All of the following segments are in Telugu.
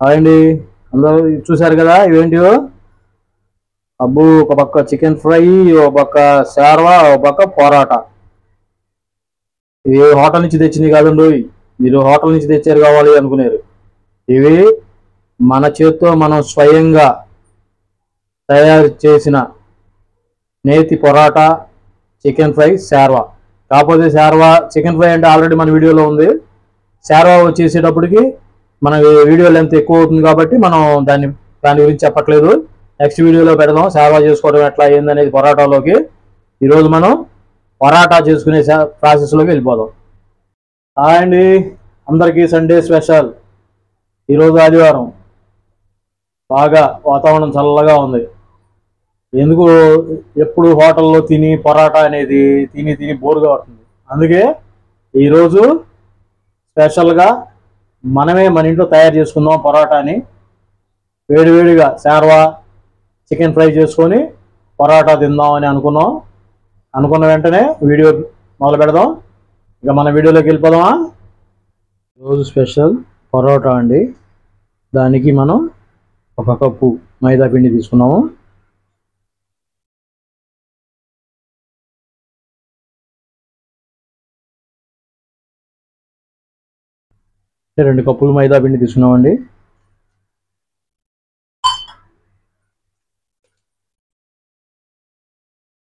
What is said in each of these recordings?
హాయ్ అండి. అందరూ చూశారు కదా ఇవేంటివో. అబ్బు, ఒక పక్క చికెన్ ఫ్రై, ఒక పక్క షార్వా, ఒక పక్క పొరాటా. ఇవి హోటల్ నుంచి తెచ్చినవి కాదండి. మీరు హోటల్ నుంచి తెచ్చారు కావాలి అనుకున్నారు. ఇవి మన చేత్తో మనం స్వయంగా తయారు చేసిన నేతి పొరాటా, చికెన్ ఫ్రై, షార్వా. కాకపోతే షార్వా చికెన్ ఫ్రై అంటే ఆల్రెడీ మన వీడియోలో ఉంది. షార్వా వచ్చేసేటప్పటికి మన వీడియో లెంత్ ఎక్కువ అవుతుంది కాబట్టి మనం దాని గురించి చెప్పట్లేదు. నెక్స్ట్ వీడియోలో పెడదాం షార్వా చేసుకోవడం ఎట్లా ఏందనేది పొరాటాలోకి. ఈరోజు మనం పొరాటా చేసుకునే ప్రాసెస్లోకి వెళ్ళిపోదాం. హాయ్ అండి, అందరికీ సండే స్పెషల్. ఈరోజు ఆదివారం, బాగా వాతావరణం చల్లగా ఉంది. ఎందుకు ఎప్పుడు హోటల్లో తిని పొరాటా అనేది తిని తిని బోరుగా ఉంటుంది. అందుకే ఈరోజు స్పెషల్గా మనమే మన ఇంట్లో తయారు చేసుకుందాం పొరాటాని. వేడివేడిగా షార్వా, చికెన్ ఫ్రై చేసుకొని పొరాటా తిందాం అని అనుకున్నాం. అనుకున్న వెంటనే వీడియో మొదలు పెడదాం. ఇక మన వీడియోలోకి వెళ్ళిపోదామా. రోజు స్పెషల్ పొరాటా అండి. దానికి మనం ఒక కప్పు మైదా పిండి తీసుకున్నాము. రెండు కప్పులు మైదా పిండి తీసుకున్నామండి.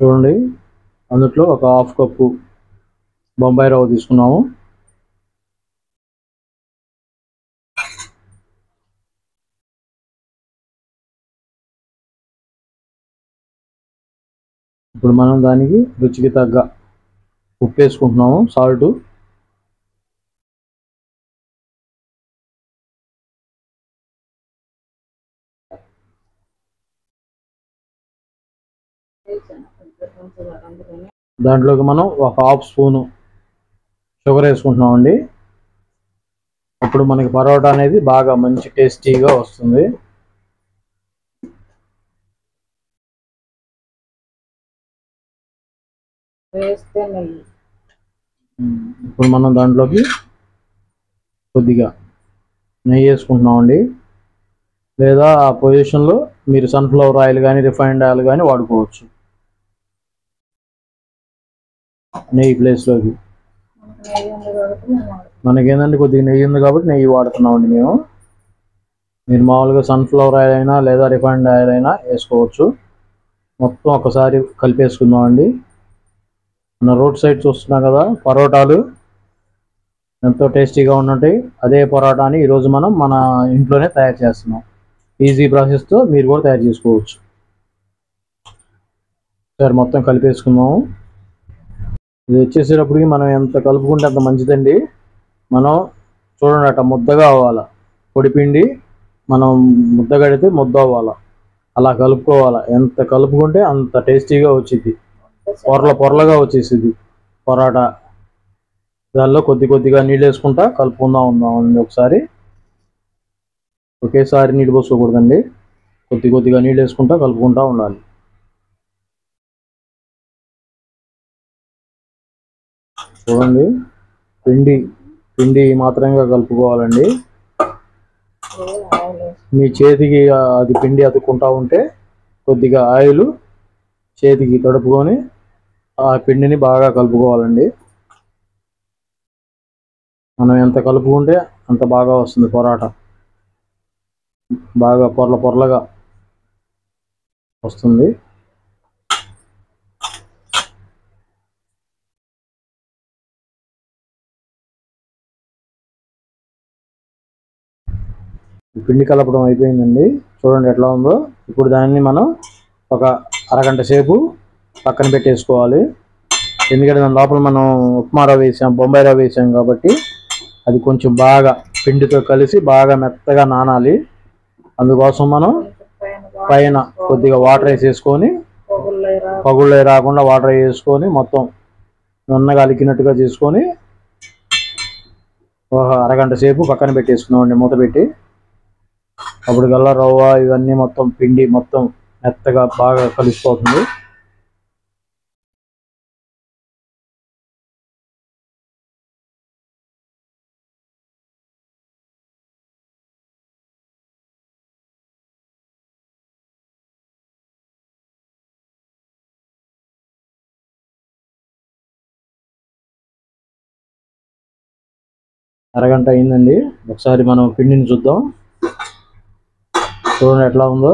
చూడండి, అందులో ఒక హాఫ్ కప్పు బొంబాయి రవ్వ తీసుకున్నాము. ఇప్పుడు మనం దానికి రుచికి తగ్గ ఉప్పు వేసుకుంటున్నాము, సాల్ట్. దాంట్లోకి మనం ఒక హాఫ్ స్పూను షుగర్ వేసుకుంటున్నామండి. అప్పుడు మనకి పరోటా అనేది బాగా మంచి టేస్టీగా వస్తుంది. ఇప్పుడు మనం దాంట్లోకి కొద్దిగా నెయ్యి వేసుకుంటున్నామండి. లేదా ఆ పొజిషన్లో మీరు సన్ఫ్లవర్ ఆయిల్ కానీ రిఫైన్డ్ ఆయిల్ కానీ వాడుకోవచ్చు. నెయ్యి ప్లేస్లోకి మనకేందంటే కొద్దిగా నెయ్యి ఉంది కాబట్టి నెయ్యి వాడుతున్నామండి మేము. మీరు మామూలుగా సన్ఫ్లవర్ ఆయిల్ అయినా లేదా రిఫైన్డ్ ఆయిల్ అయినా వేసుకోవచ్చు. మొత్తం ఒకసారి కలిపేసుకుందామండి. మన రోడ్ సైడ్ చూస్తున్నాం కదా పరోటాలు ఎంతో టేస్టీగా ఉన్నట్టాయి. అదే పరోటాని ఈరోజు మనం మన ఇంట్లోనే తయారు చేస్తున్నాం. ఈజీ ప్రాసెస్తో మీరు కూడా తయారు చేసుకోవచ్చు. సరే, మొత్తం కలిపేసుకుందాము. ఇది వచ్చేసేటప్పటికి మనం ఎంత కలుపుకుంటే అంత మంచిదండి. మనం చూడండి, అట్ట ముద్దగా అవ్వాలి. పొడిపిండి మనం ముద్ద కడితే ముద్ద అవ్వాలి. అలా కలుపుకోవాలి. ఎంత కలుపుకుంటే అంత టేస్టీగా వచ్చింది. పొరలుగా వచ్చేసింది పరోటా. దానిలో కొద్దిగా నీళ్ళు వేసుకుంటా కలుపుకుందాం ఒకసారి. ఒకేసారి నీళ్ళు పోసుకోకూడదండి, కొద్దిగా నీళ్ళు వేసుకుంటా కలుపుకుంటా ఉండాలి. చూడండి, పిండి మాత్రంగా కలుపుకోవాలండి. మీ చేతికి అది పిండి అతుక్కుంటా ఉంటే కొద్దిగా ఆయిల్ చేతికి తడుపుకొని ఆ పిండిని బాగా కలుపుకోవాలండి. మనం ఎంత కలుపుకుంటే అంత బాగా వస్తుంది పొరాటా. బాగా పొరలుగా వస్తుంది. పిండి కలపడం అయిపోయిందండి. చూడండి ఎట్లా ఉందో. ఇప్పుడు దాన్ని మనం ఒక అరగంట సేపు పక్కన పెట్టేసుకోవాలి. ఎందుకంటే దాని లోపల మనం ఉప్మా రవ్వ వేసాం, బొంబాయి రవ్వ వేసాం కాబట్టి అది కొంచెం బాగా పిండితో కలిసి బాగా మెత్తగా నానాలి. అందుకోసం మనం పైన కొద్దిగా వాటర్ వేసేసుకొని, పగుళ్ళే రాకుండా వాటర్ వేసుకొని మొత్తం నున్నగా అలికినట్టుగా చేసుకొని ఒక అరగంట సేపు పక్కన పెట్టేసుకున్నామండి మూత పెట్టి. అప్పుడు గల్లా రవ్వ ఇవన్నీ మొత్తం పిండి మొత్తం మెత్తగా బాగా కలిసిపోతుంది. అరగంట అయిందండి. ఒకసారి మనం పిండిని చూద్దాం. చూడండి ఎట్లా ఉందో.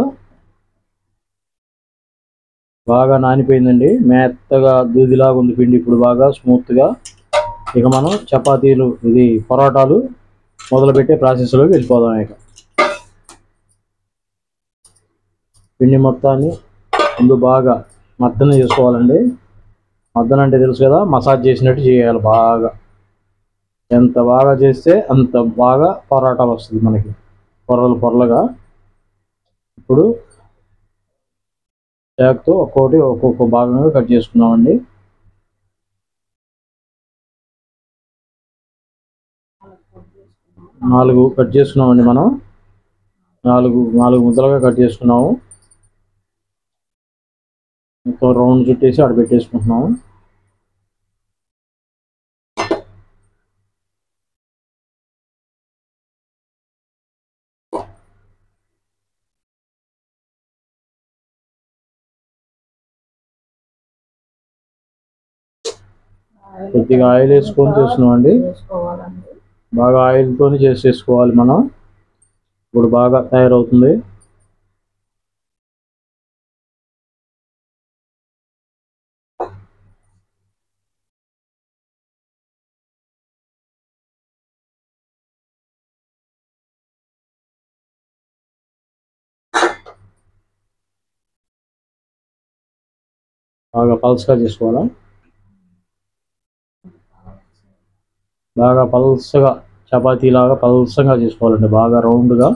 బాగా నానిపోయిందండి. మెత్తగా దూదిలాగా ఉంది పిండి. ఇప్పుడు బాగా స్మూత్గా. ఇక మనం చపాతీలు, పరోటాలు మొదలుపెట్టే ప్రాసెస్లోకి వెళ్ళిపోదాం. ఇక పిండి మొత్తాన్ని ముందు బాగా మద్దన చేసుకోవాలండి. మద్దన అంటే తెలుసు కదా, మసాజ్ చేసినట్టు చేయాలి బాగా. ఎంత బాగా చేస్తే అంత బాగా పరోటాలు వస్తుంది మనకి, పొరలు పొరలుగా. ఇప్పుడు చాకుతో ఒక్కొక్క భాగంగా కట్ చేసుకున్నామండి. నాలుగు కట్ చేసుకున్నామండి మనం. నాలుగు ముద్దలుగా కట్ చేసుకున్నాము. మొత్తం రౌండ్ చుట్టేసి ఆడ పెట్టేసుకుంటున్నాము. కొద్దిగా ఆయిల్ వేసుకొని చేస్తున్నామండి. బాగా ఆయిల్తోని చేసేసుకోవాలి మనం. ఇప్పుడు బాగా తయారవుతుంది. బాగా పల్స్గా చేసుకోవాలా. బాగా పల్సగా, చపాతీలాగా పల్సగా చేసుకోవాలండి, బాగా రౌండ్గా.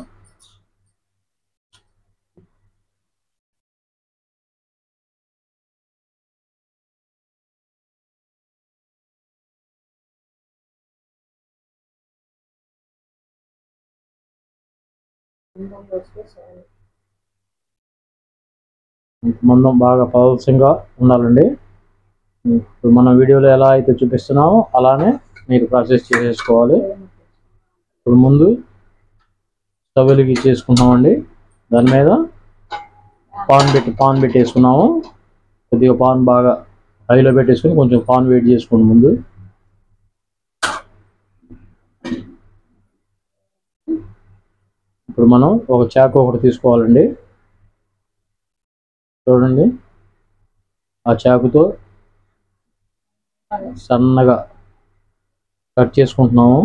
మందం బాగా పల్సంగా ఉండాలండి. ఇప్పుడు మన వీడియోలో ఎలా అయితే చూపిస్తున్నామో అలానే మీరు ప్రాసెస్ చేసేసుకోవాలి. ఇప్పుడు ముందు స్టవ్ వెలిగించేసుకున్నామండి. దాని మీద పాన్ పెట్టేసుకున్నాము. కొద్దిగా పాన్ బాగా హైలో పెట్టేసుకుని కొంచెం పాన్ వేడి చేసుకోండి ముందు. ఇప్పుడు మనం ఒక చాకు ఒకటి తీసుకోవాలండి. చూడండి, ఆ చాకుతో సన్నగా కట్ చేసుకుంటున్నాము.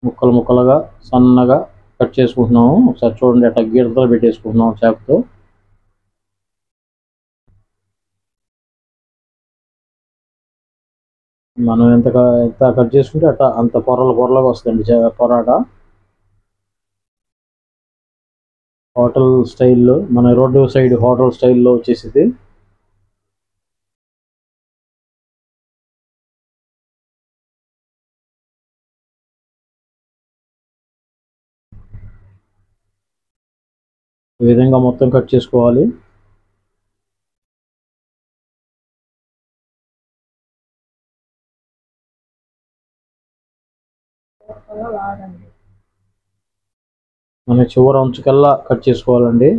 ముక్కలుగా సన్నగా కట్ చేసుకుంటున్నాము. ఒకసారి చూడండి, అట్లా గీతలు పెట్టేసుకుంటున్నాము చాకుతో. మనం ఎంత కట్ చేసుకుంటే అట్లా అంత పొరలుగా వస్తుంది పరోటా. హోటల్ స్టైల్లో, మన రోడ్డు సైడ్ హోటల్ స్టైల్లో వచ్చేసింది. ఈ విధంగా మొత్తం కట్ చేసుకోవాలి. మన చివరి అంచుకల్లా కట్ చేసుకోవాలండి.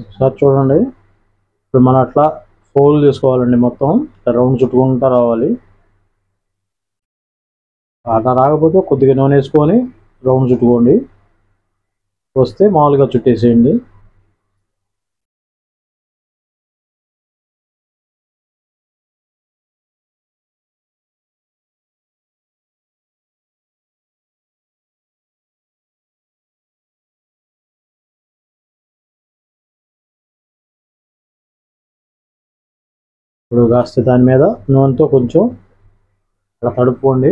ఒకసారి చూడండి, ఇప్పుడు మనం అట్లా ఫోల్డ్ చేసుకోవాలండి. మొత్తం రౌండ్ చుట్టుకుంటూ రావాలి. అట్లా రాకపోతే కొద్దిగా నూనె వేసుకొని రౌండ్ చుట్టుకోండి. వస్తే మామూలుగా చుట్టేసేయండి. ఇప్పుడు కాస్త దాని మీద నూనెతో కొంచెం అలా తడుపుకోండి.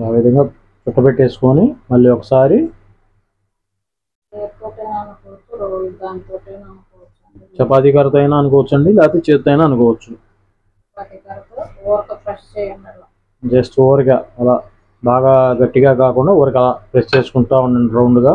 ఆ విధంగా చుట్టబెట్టేసుకొని మళ్ళీ ఒకసారి చపాతీ కర్రతో అయినా అనుకోవచ్చండి, లేకపోతే చేతితో అయినా అనుకోవచ్చు. జస్ట్ ఊరిగా అలా బాగా గట్టిగా కాకుండా ఊరికి అలా ప్రెస్ చేసుకుంటా ఉండండి రౌండ్గా.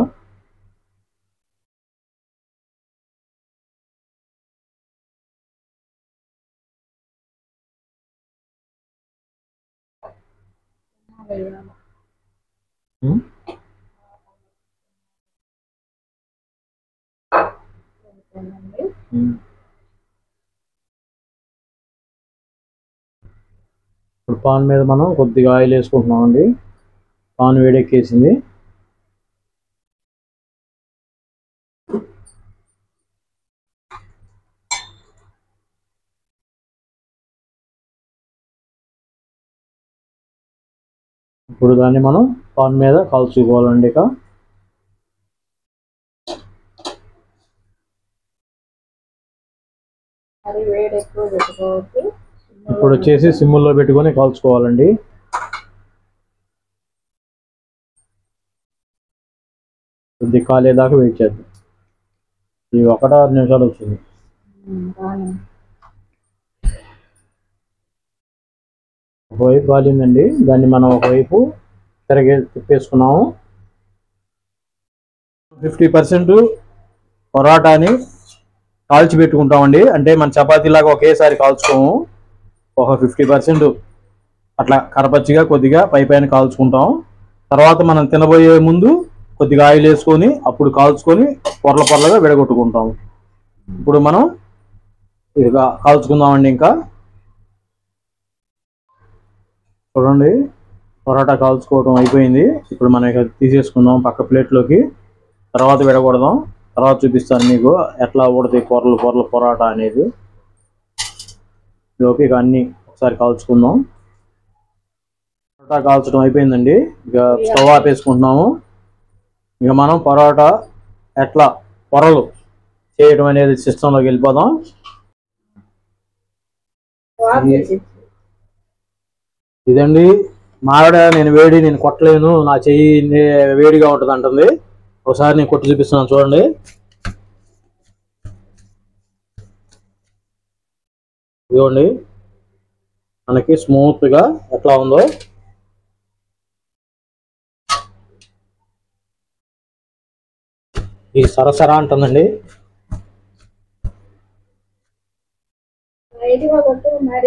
ఇప్పుడు పాన్ మీద మనం కొద్దిగా ఆయిల్ వేసుకుంటున్నామండి. పాన్ వేడెక్కేసింది. ఇప్పుడు దాన్ని మనం పాన్ మీద కాల్చుకోవాలండి. ఇక ఇప్పుడు వచ్చేసి సిమ్ముల్లో పెట్టుకొని కాల్చుకోవాలండి. కొద్ది కాలేదాకా వెయిట్ చేద్దాం. ఇది 1-6 నిమిషాలు వచ్చింది. ఒకవైపు కాలిందండి, దాన్ని మనం ఒకవైపు తిప్పేసుకున్నాము. 50% పొరాటాని కాల్చి పెట్టుకుంటామండి. అంటే మన చపాతీలాగా ఒకేసారి కాల్చుకోము. ఒక 50% అట్లా కరపచ్చిగా కొద్దిగా పైన కాల్చుకుంటాం. తర్వాత మనం తినబోయే ముందు కొద్దిగా ఆయిల్ వేసుకొని అప్పుడు కాల్చుకొని పొరలుగా విడగొట్టుకుంటాం. ఇప్పుడు మనం ఇక కాల్చుకుందామండి. ఇంకా చూడండి, పొరాటా కాల్చుకోవడం అయిపోయింది. ఇప్పుడు మనం ఇక తీసేసుకుందాం పక్క ప్లేట్లోకి. తర్వాత విడగొడదాం. తర్వాత చూపిస్తాను మీకు ఎట్లా ఉడతాయి పొరలు పొరాటా అనేది. లోకి ఇక అన్నీ ఒకసారి కాల్చుకుందాం. పొరాటా కాల్చడం అయిపోయిందండి. ఇక స్టవ్ ఆపేసుకుంటున్నాము. ఇక మనం పొరాటా ఎట్లా పొరలు చేయడం అనేది సిస్టంలోకి వెళ్ళిపోదాం. ఇదండి మావిడ, నేను కొట్టలేను, నా చెయ్యి వేడిగా ఉంటుంది అంటుంది. ఒకసారి నేను కొట్టి చూపిస్తున్నాను చూడండి. ఇదిగోండి మనకి స్మూత్గా ఎట్లా ఉందో. ఇది సరసరా అంటుందండి.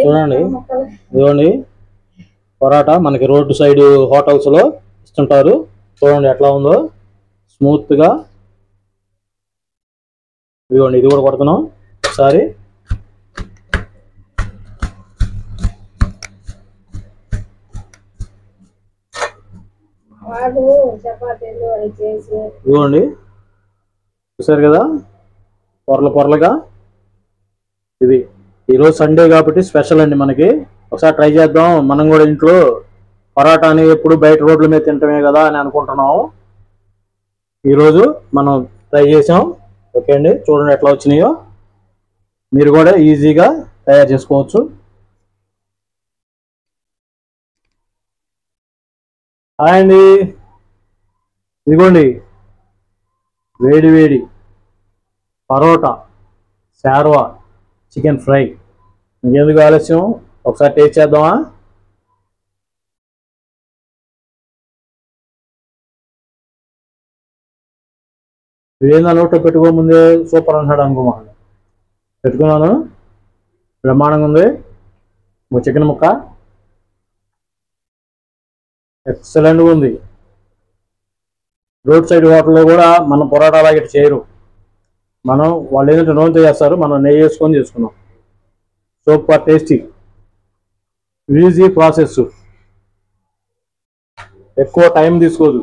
చూడండి, ఇదిగోండి పొరాటా మనకి రోడ్డు సైడ్ హోటల్స్లో ఇస్తుంటారు. చూడండి ఎట్లా ఉందో స్మూత్గా. ఇదిగోండి ఇది కూడా కొడుతున్నాం ఒకసారి. ఇదిగోండి చూసారు కదా పొరలుగా. ఇది ఈరోజు సండే కాబట్టి స్పెషల్ అండి మనకి. ఒకసారి ట్రై చేద్దాం. మనం కూడా ఇంట్లో పరాటాని ఎప్పుడు బయట రోడ్ల మీద తింటమే కదా అని అనుకుంటున్నాము. ఈరోజు మనం ట్రై చేసాం. ఓకే అండి, చూడండి ఎట్లా వచ్చినాయో. మీరు కూడా ఈజీగా తయారు చేసుకోవచ్చు. హాయ్ అండి, ఇదిగోండి వేడి వేడి పరోటా శార్వా చికెన్ ఫ్రై. ఇంకెందుకు ఆలస్యం, ఒకసారి టేస్ట్ చేద్దామా? ఇదేందా నోట్లో పెట్టుకోముందే సూపర్ అంటున్నాడు అనుకోమా. పెట్టుకున్నాను, బ్రహ్మాండంగా ఉంది. చికెన్ ముక్క ఎక్సలెంట్గా ఉంది. రోడ్ సైడ్ హోటల్లో కూడా మనం పొరాటా లాగా చేయరు. వాళ్ళు ఏంటంటే నూనెతో చేస్తారు, మనం నెయ్యి వేసుకొని చేసుకున్నాం. సూపర్ టేస్టీ, ఈజీ ప్రాసెస్, ఎక్కువ టైం తీసుకోదు.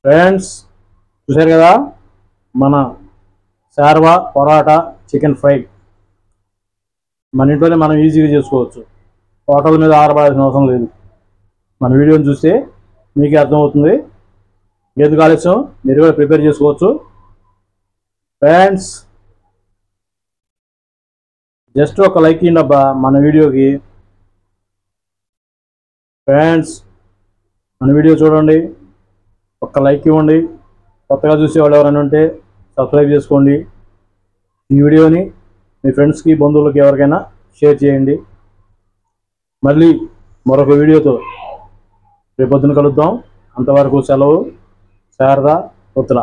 ఫ్రెండ్స్ చూసారు కదా మన శార్వా పొరాటా చికెన్ ఫ్రై. మన ఇంట్లోనే మనం ఈజీగా చేసుకోవచ్చు. హోటల్ మీద ఆరబాల్సిన అవసరం లేదు. మన వీడియోని చూస్తే మీకే అర్థమవుతుంది. ఎందుకు ఆలస్యం, మీరు కూడా ప్రిపేర్ చేసుకోవచ్చు. ఫ్రెండ్స్ జస్ట్ ఒక లైక్ ఇవ్వండి అబ్బా మన వీడియోకి. ఫ్రెండ్స్ మన వీడియో చూడండి, ఒక్క లైక్ ఇవ్వండి. కొత్తగా చూసేవాళ్ళు ఎవరైనా ఉంటే సబ్స్క్రైబ్ చేసుకోండి. ఈ వీడియోని మీ ఫ్రెండ్స్కి, బంధువులకి ఎవరికైనా షేర్ చేయండి. మళ్ళీ మరొక వీడియోతో రేపొద్దున కలుద్దాం. అంతవరకు సెలవు. శారదా పుత్ర.